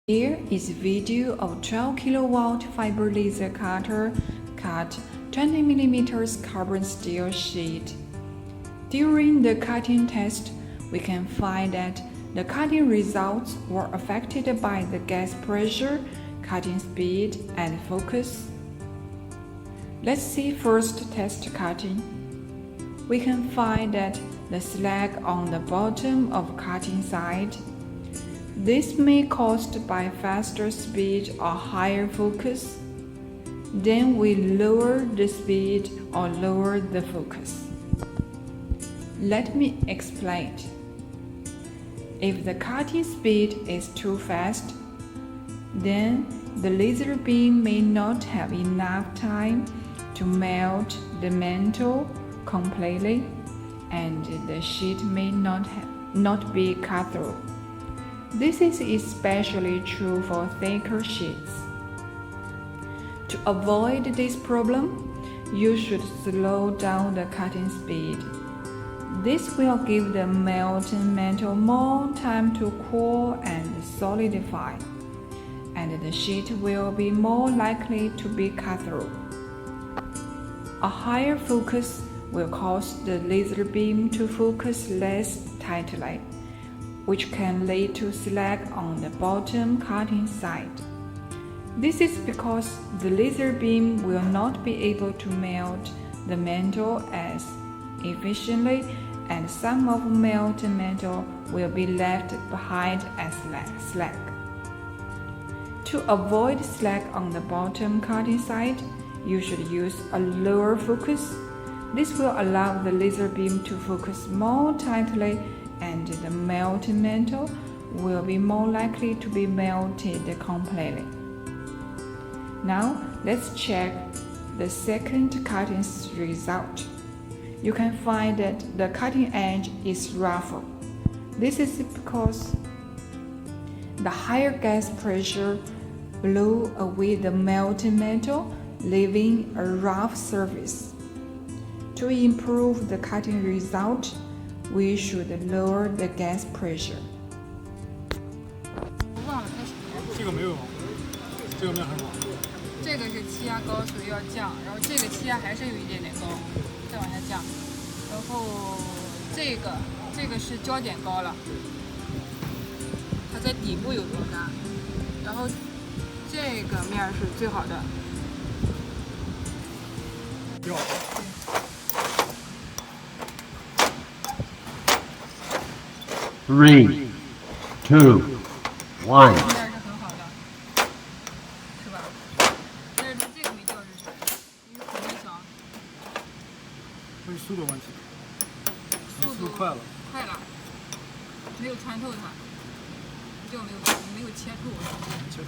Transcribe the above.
Here is a video of 12kW fiber laser cutter cut 20mm carbon steel sheet. During the cutting test, we can find that the cutting results were affected by the gas pressure, cutting speed, and focus. Let's see first test cutting. We can find that the slag on the bottom of cutting side. This may caused by faster speed or higher focus. Then we lower the speed or lower the focus. Let me explain. If the cutting speed is too fast, then the laser beam may not have enough time to melt the metal completely, and the sheet may not be cut through. This is especially true for thicker sheets. To avoid this problem, you should slow down the cutting speed. This will give the melted metal more time to cool and solidify, and the sheet will be more likely to be cut through. A higher focus will cause the laser beam to focus less tightly, which can lead to slag on the bottom cutting side. This is because the laser beam will not be able to melt the metal as efficiently, and some of the melted metal will be left behind as slag. To avoid slag on the bottom cutting side, you should use a lower focus. This will allow the laser beam to focus more tightly, and the melted metal will be more likely to be melted completely. Now, let's check the second cutting result. You can find that the cutting edge is rougher. This is because the higher gas pressure blew away the melted metal, leaving a rough surface. To improve the cutting result, we should lower the gas pressure. 我忘了开始。这个没有，这个面很好。这个是气压高，属于要降，然后这个气压还是有一点点高，再往下降。然后这个是焦点高了，它在底部有多大？然后这个面是最好的。掉。3, 2, 1. 面是很好的，是吧？但是它这个没掉是啥？因为很小。这是速度问题。速度快了。快了，没有穿透它，就没有切透。切透。